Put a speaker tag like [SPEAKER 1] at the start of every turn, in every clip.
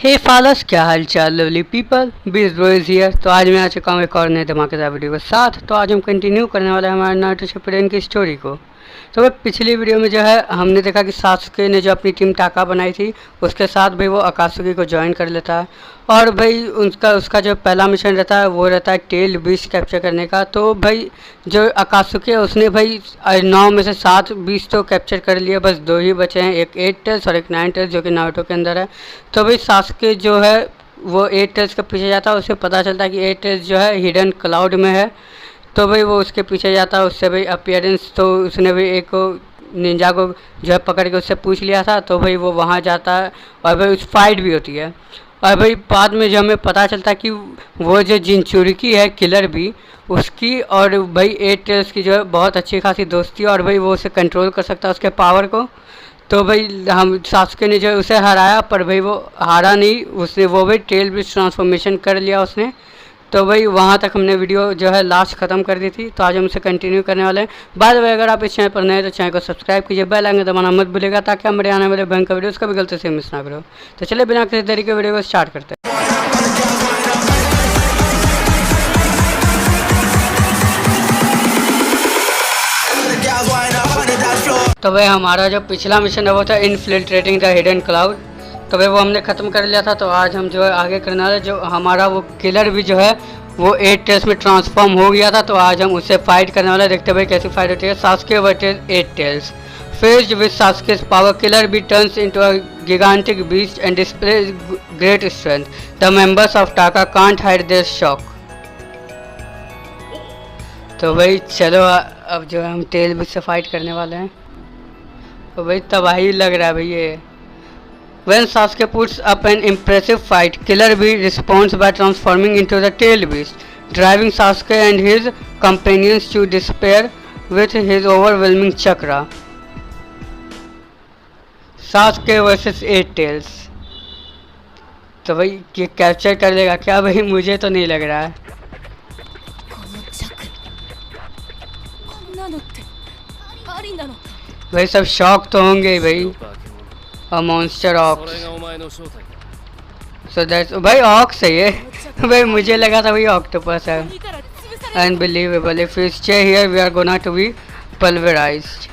[SPEAKER 1] हे false, क्या हाल चाल lovely people, बीस ब्रोइज हियर। तो आज मैं आ चुका हूँ एक और नए धमाकेदार वीडियो के साथ। तो आज हम कंटिन्यू करने वाले हैं हमारे नारुतो शिपुडेन की स्टोरी को। तो भाई पिछली वीडियो में जो है हमने देखा कि सासुके ने जो अपनी टीम टाका बनाई थी उसके साथ भाई वो अकात्सुकी को ज्वाइन कर लेता है। और भाई उसका जो पहला मिशन रहता है वो रहता है टेल बीस्ट कैप्चर करने का। तो भाई जो अकात्सुकी है उसने भाई 9 में से 7 बीस्ट तो कैप्चर कर लिया, बस 2 ही बचे हैं, एक 8 टेल्स और एक 9 टेल्स जो कि नारुतो के अंदर है। तो भाई सासुके जो है वो 8 टेल्स के पीछे जाता है, उसे पता चलता है कि 8 टेल्स जो है हिडन क्लाउड में है। तो भाई वो उसके पीछे जाता है, उससे भाई अपीयरेंस तो उसने भी एक निंजा को जो है पकड़ के उससे पूछ लिया था। तो भाई वो वहाँ जाता है और भाई उस फाइट भी होती है। और भाई बाद में जो हमें पता चलता है कि वो जो जिनचुरिकी है किलर भी उसकी और भाई 8 टेल्स की जो है बहुत अच्छी खासी दोस्ती है और भाई वो उसे कंट्रोल कर सकता है उसके पावर को। तो भाई हम सासुके ने जो है उसे हराया, पर भाई वो हारा नहीं, उसने वो भाई टेल भी ट्रांसफॉर्मेशन कर लिया उसने। तो भाई वहाँ तक हमने वीडियो जो है लास्ट ख़त्म कर दी थी। तो आज हम इसे कंटिन्यू करने वाले हैं। बाय द वे अगर आप इस चैनल पर नए तो चैनल को सब्सक्राइब कीजिए, बेल आइकन दबाना मत भूलिएगा ताकि हमारे आने वाले बैंक का वीडियो उसका भी गलती से मिस ना करो। तो चलिए बिना किसी देरी के वीडियो को स्टार्ट करते हैं। तो भाई हमारा जो पिछला मिशन है वो था इनफिल्ट्रेटिंग द हिडन क्लाउड। तो भाई वो हमने ख़त्म कर लिया था। तो आज हम जो है आगे करने वाले, जो हमारा वो किलर भी जो है वो 8 टेल्स में ट्रांसफॉर्म हो गया था। तो आज हम उससे फाइट करने वाले, देखते भाई कैसी फाइट होती है। Sasuke versus 8 tails. Faced with Sasuke's power, killer B turns into a gigantic beast and displays great strength. The members of Taka can't hide their shock. तो भाई चलो अब जो है हम टेल बीस्ट से फाइट करने वाले हैं। तो भाई तबाही लग रहा है भाई ये। When Sasuke puts up an impressive fight, Killer Bee responds by transforming into the Tail Beast, driving Sasuke and his companions to despair with his overwhelming chakra. Sasuke versus 8 Tails. तो भाई ये कैप्चर कर लेगा क्या भाई? मुझे तो नहीं लग रहा है। भाई सब शॉक तो होंगे ही भाई। A monster ox. So that's भाई ऑक्स है ये। भाई मुझे लगा था भाई ऑक्टोपस है। Unbelievable. If we stay here, we are gonna to be pulverized.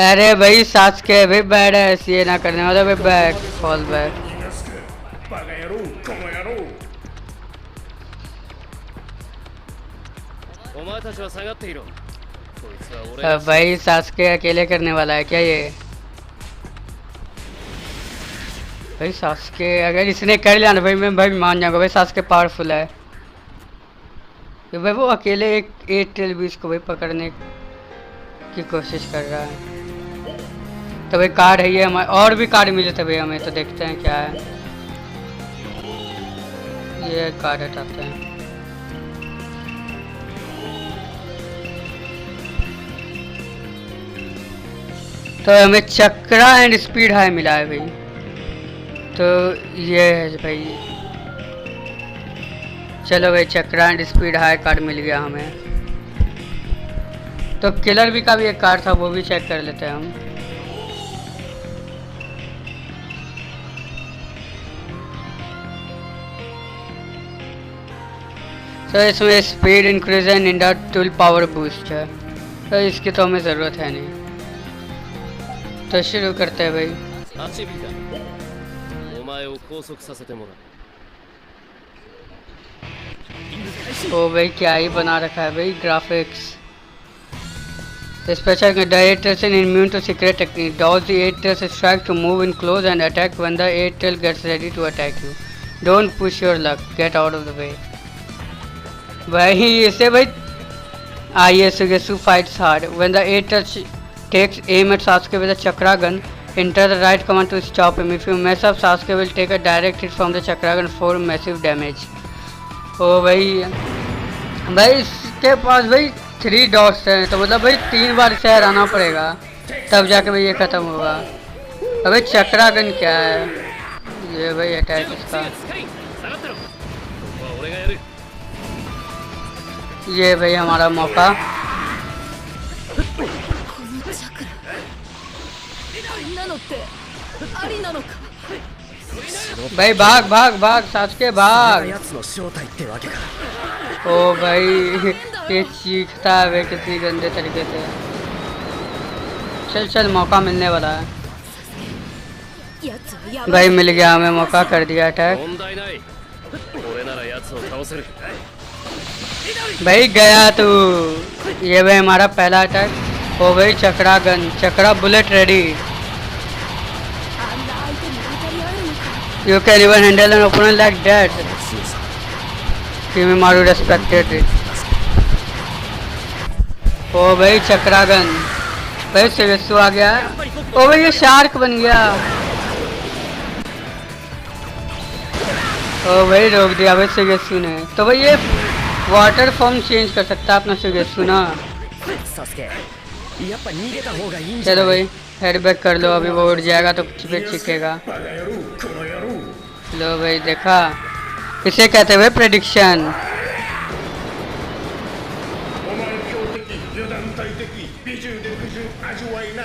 [SPEAKER 1] अरे भाई सासुके भाई बैड है, ये ना करने वाला भाई, बैक फॉल बैक। भाई सासुके अकेले करने वाला है क्या ये? भाई सासुके अगर इसने कर लिया ना भाई मैं भाई मान जाऊंगा भाई, सासुके पावरफुल है। तो भाई वो अकेले एक 8 टेल बीस्ट को भाई पकड़ने की कोशिश कर रहा है। तो भाई कार्ड है ये हमारे, और भी कार्ड मिले थे भाई हमें, तो देखते हैं क्या है। ये कार्ड हटाते हैं। तो हमें चक्रा एंड स्पीड हाई मिला है भाई। तो ये है भाई, चलो भाई चक्रा एंड स्पीड हाई कार्ड मिल गया हमें। तो किलर भी का भी एक कार्ड था, वो भी चेक कर लेते हैं हम। तो इसमें speed increase and Ninja tool power boost है, तो इसकी तो हमें ज़रूरत है नहीं। तो शुरू करते हैं भाई। ओ भाई क्या ही बना रखा है भाई graphics. Special the 8 tails is immune to secret technique. Dodge the 8 tails strike to move in close and attack when the 8 tail gets ready to attack you. Don't push your luck. Get out of the way. भाई इसे भाई आइए सुगेसु fights hard. When the 8 tails takes aim at Sasuke with a chakra gun, enter the right command to stop him. If you mess up, Sasuke will take a direct hit from the chakra gun for massive damage. ओ भाई भाई इसके पास भाई 3 dots हैं, तो मतलब भाई 3 बार इसे हराना पड़ेगा तब जाके भाई ये ख़त्म होगा। अबे चक्रा गन क्या है? ये भाई अटैक इसका, ये भाई हमारा मौका। भाई भाग भाग भाग सासुके भाग।
[SPEAKER 2] やつの正体ってわけか。
[SPEAKER 1] ओ भाई ये चीखता है वे कितनी गंदे तरीके से। चल चल मौका मिलने वाला है। भाई मिल गया हमें मौका, कर दिया अटैक।
[SPEAKER 2] 問題ない。俺ならやつを倒せる。
[SPEAKER 1] भाई गया तू। ये भाई हमारा पहला अटैक। ओ भाई chakra gun, chakra bullet ready. You can even handle an opponent like that. Team मारू रेस्पेक्टेड। ओ भाई चक्रा गन। भाई सिगेसु आ गया। ओ भाई ये शार्क बन गया। ओ भाई रोक दिया भाई सिगेसु ने। तो भाई ये वाटर फॉर्म चेंज कर सकता है अपना सिगेसु ना।
[SPEAKER 2] サスケ、やっぱ逃げた方がいいんじゃ
[SPEAKER 1] चलो
[SPEAKER 2] ない
[SPEAKER 1] भाई हेड बैक कर लो, अभी वो उड़ जाएगा तो कुछ फिर चिखेगा। लो भाई देखा, इसे कहते हुए प्रेडिक्शन।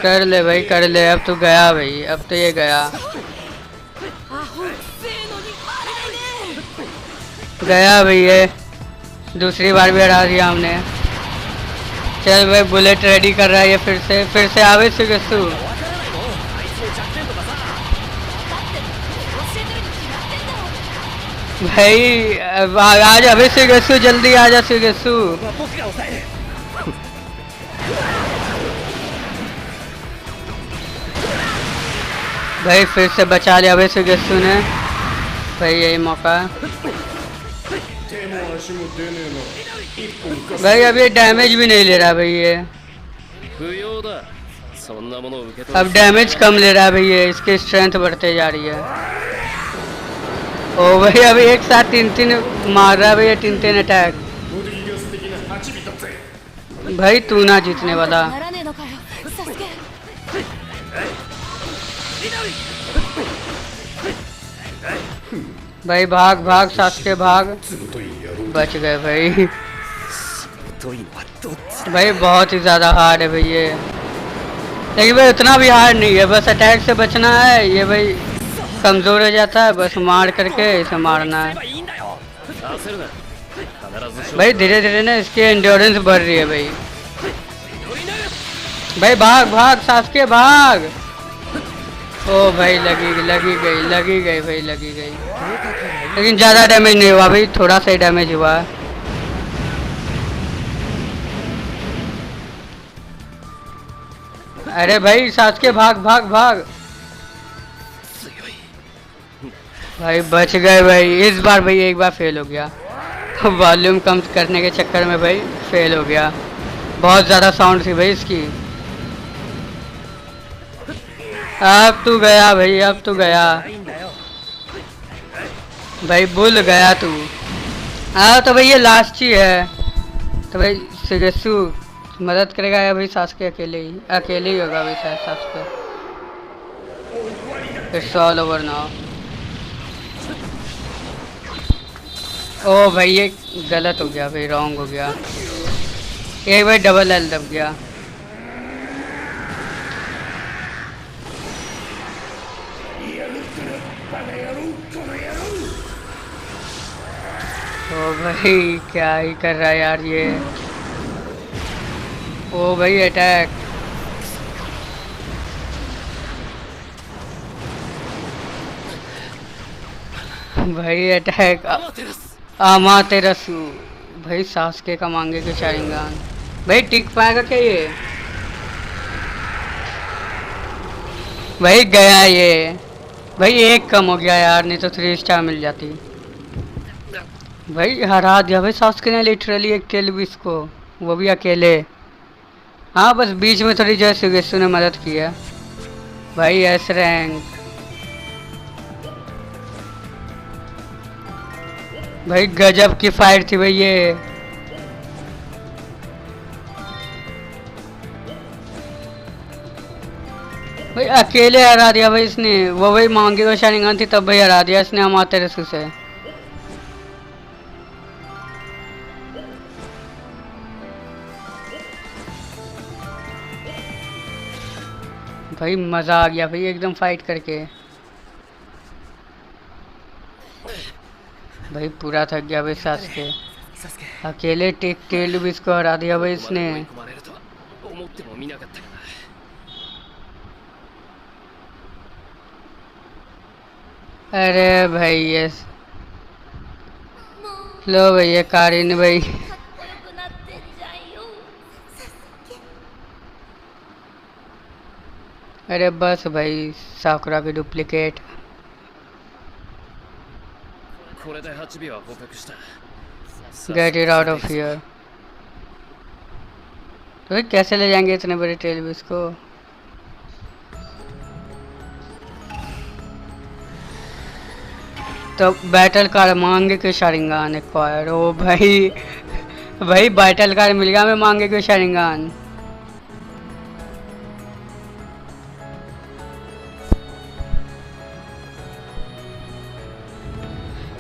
[SPEAKER 1] कर ले भाई कर ले, अब तो गया भाई, अब तो ये गया गया भाई, ये दूसरी बार भी हरा दिया हमने। चल भाई बुलेट रेडी कर रहा है ये, फिर से आवे सिगेसु। भाई आज अभी सिगेसु, जल्दी आ जा सिगेसु।
[SPEAKER 2] 僕が抑える。
[SPEAKER 1] भाई फिर से बचा लिया भाई सिगेसु ने। भाई यही मौका है। भाई अब ये डैमेज भी नहीं ले रहा भाई ये,
[SPEAKER 2] 不要だ。そんなものを受け取
[SPEAKER 1] अब डैमेज कम ले रहा है भाई ये, इसकी स्ट्रेंथ बढ़ते जा रही है। ओ भाई अभी एक साथ तीन मार रहा है भाई, तीन अटैक। भाई तू ना जीतने वाला। भाई भाग भाग सासुके भाग। बच गए भाई।
[SPEAKER 2] というのはどっち
[SPEAKER 1] भाई बहुत ही ज्यादा हार्ड है भाई ये, लेकिन भाई उतना भी हार्ड नहीं है, बस अटैक से बचना है। ये भाई कमजोर हो जाता है, बस मार करके इसे मारना है।
[SPEAKER 2] いいんだよ。焦るな。必ず
[SPEAKER 1] भाई धीरे धीरे ना इसकी एंड्योरेंस बढ़ रही है भाई। भाई भाग भाग सासुके भाग। ओ भाई लगी गई भाई, लगी गई, लेकिन ज्यादा डैमेज नहीं हुआ भाई, थोड़ा सा ही डैमेज हुआ। अरे भाई सासुके भाग भाग भाग। भाई बच गए भाई, इस बार भाई एक बार फेल हो गया। वॉल्यूम कम करने के चक्कर में भाई फेल हो गया, बहुत ज़्यादा साउंड थी भाई इसकी। अब तू गया भाई, अब तू गया
[SPEAKER 2] いいんだよ。
[SPEAKER 1] भाई, भूल गया तू। हाँ तो भाई ये लास्ट ही है, तो भाई सिगेसु मदद करेगा या भाई सासुके अकेले ही होगा भाई शायद सासुके। It's all over now. ओ भाई ये गलत हो गया भाई, रॉन्ग हो गया। एक भाई डबल एल दब गया। ओ भाई क्या ही कर रहा है यार ये। ओ भाई अटैक। भाई अटैक। आमातेरसु। भाई सासुके का मांगे के शारिंगान। भाई टिक पाएगा क्या ये? भाई गया ये। भाई एक कम हो गया यार, नहीं तो 3 स्टार मिल जाती। भाई हरा दिया भाई सासुके ने लिटरली एक तेलुगु इसको, वो भी अकेले। हाँ बस बीच में थोड़ी जो सिगेसु ने मदद की है। भाई एस रैंक। भाई गजब की फाइट थी भाई ये। भाई अकेले हरा दिया भाई इसने, वो भाई मांगे को शारिंगान थी तब भाई हरा दिया इसने अमातेरसु से। भाई भाई मज़ा आ गया भाई एकदम फाइट करके। भाई पूरा थक गया भाई सास्के।
[SPEAKER 2] サスケ
[SPEAKER 1] अकेले टेल भी इसको हरा दिया भाई
[SPEAKER 2] ここまで
[SPEAKER 1] इसने।
[SPEAKER 2] 追い込まれるとは思ってもみなかったかな
[SPEAKER 1] अरे भाई ये लो भैया कारिन भाई।
[SPEAKER 3] かっこよくなってんじゃんよ。サスケ
[SPEAKER 1] अरे बस भाई साकुरा की duplicate.
[SPEAKER 2] これで8尾は捕獲した
[SPEAKER 1] get it out of here. तो भाई कैसे ले जाएंगे इतने बड़े टेलविस को? तो बैटल कार्ड मांगे के शारिंगान एक्वायर। ओ भाई भाई बैटल कार्ड मिल गया हमें मांगे के Sharingan.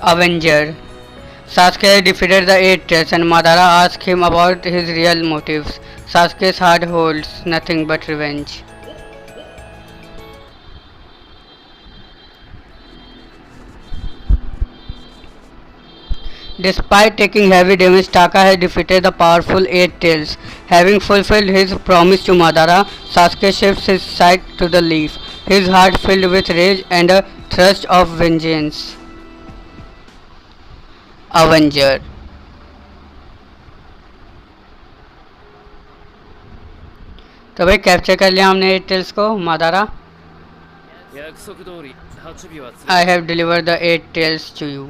[SPEAKER 1] Avenger. Sasuke defeated the Eight Tails and Madara asked him about his real motives. Sasuke's heart holds nothing but revenge. Despite taking heavy damage, Taka has defeated the powerful Eight Tails. Having fulfilled his promise to Madara, Sasuke shifts his sight to the leaf, his heart filled with rage and a thirst of vengeance. Avenger. तो भाई capture कर लिया हमने eight tales को मादारा।
[SPEAKER 2] 約束通り8尾は
[SPEAKER 1] I have delivered the eight tails to you.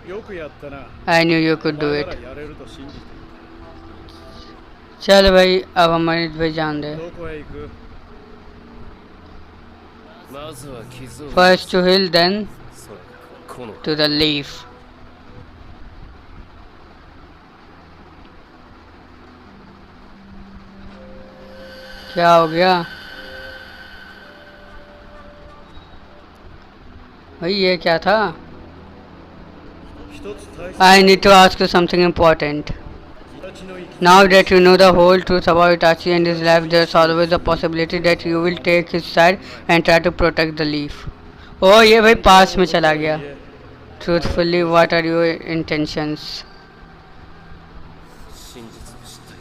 [SPEAKER 4] よくやったな。
[SPEAKER 1] I knew you could do
[SPEAKER 4] お前
[SPEAKER 1] it.
[SPEAKER 4] ならやれると信じてい
[SPEAKER 1] चल भाई अब हमारे भाई जान दे.
[SPEAKER 4] た。どこへ行く？
[SPEAKER 2] まずは傷を
[SPEAKER 1] First to hill, then
[SPEAKER 2] それがこの
[SPEAKER 1] to the leaf. क्या हो गया भाई? ये क्या था?
[SPEAKER 4] 一つ大切
[SPEAKER 1] I need to ask you something important.
[SPEAKER 4] な命の生き
[SPEAKER 1] Now that you know the whole truth about Itachi and his life, there's always the possibility that you will take his side and try to protect the leaf. Oh, ये भाई पास में चला गया. Truthfully, what are your intentions?
[SPEAKER 2] 真実を知った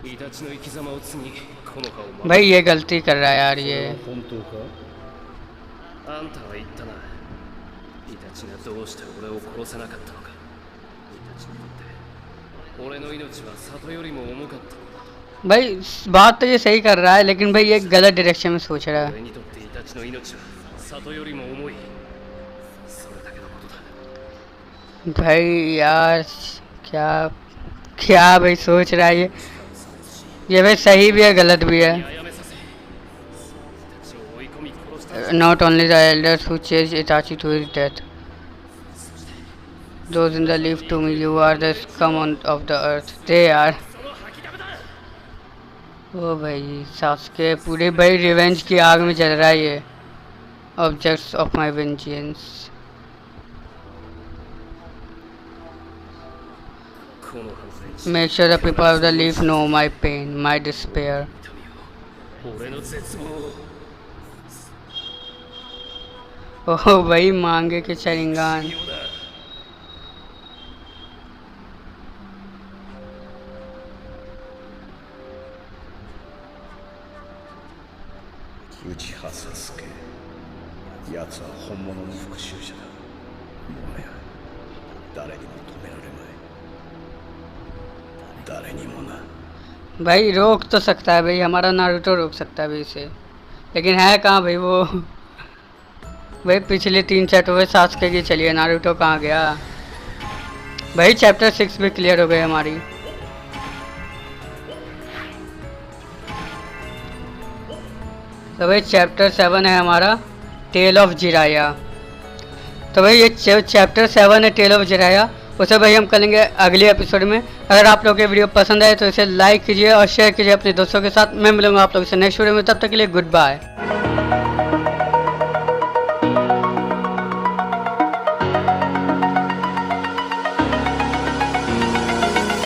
[SPEAKER 2] 今イタチの生き様を継ぎこの葉を守る
[SPEAKER 1] भाई ये गलती कर रहा है यार ये.
[SPEAKER 4] 本当か？
[SPEAKER 2] あんたは言ったなイタチがどうして俺を殺せなかったのかイタチにとって俺の命は里よりも重かったのだ
[SPEAKER 1] भाई बात तो ये सही कर रहा है, लेकिन भाई ये गलत डायरेक्शन में सोच रहा है.
[SPEAKER 2] 俺にとってイタチの命は里よりも重いそれだけのことだ
[SPEAKER 1] भाई यार क्या क्या भाई सोच रहा है ये भाई सही भी है गलत भी है.
[SPEAKER 2] やめさせイタチを追い込み殺した
[SPEAKER 1] Not only the elders who chased Itachi to his death. Those in the leaf to me, you are the scum of the earth. They are.
[SPEAKER 2] その吐きだめだ
[SPEAKER 1] ओ भाई सास्के पूरे भाई रिवेंज की आग में जल रहा है ये. Objects of my vengeance.
[SPEAKER 2] この葉の連中
[SPEAKER 1] Make sure the people of the leaf know my pain, my despair.
[SPEAKER 2] 俺の絶望を
[SPEAKER 1] ओह भाई मांगे के शरिंगान.
[SPEAKER 2] ようだ
[SPEAKER 4] 内葉サスケ。奴は本物の復讐者だ。もはや誰にも止められない。誰にもな。
[SPEAKER 1] भाई रोक तो सकता है भाई, हमारा नारुतो रोक सकता है भाई इसे, लेकिन है कहाँ भाई वो. भाई पिछले 3 चैप्टर में सास्के की चलिए, नारुतो कहाँ गया भाई. चैप्टर 6 भी क्लियर हो गई हमारी. तो भाई चैप्टर 7 है हमारा टेल ऑफ जिराया. तो भाई ये चैप्टर 7 है टेल ऑफ जिराया, उसे भाई हम करेंगे अगले एपिसोड में. अगर आप लोग को वीडियो पसंद आए तो इसे लाइक कीजिए और शेयर कीजिए अपने दोस्तों के साथ. मैं मिलूंगा आप लोगों से नेक्स्ट वीडियो में, तब तक के लिए गुड बाय.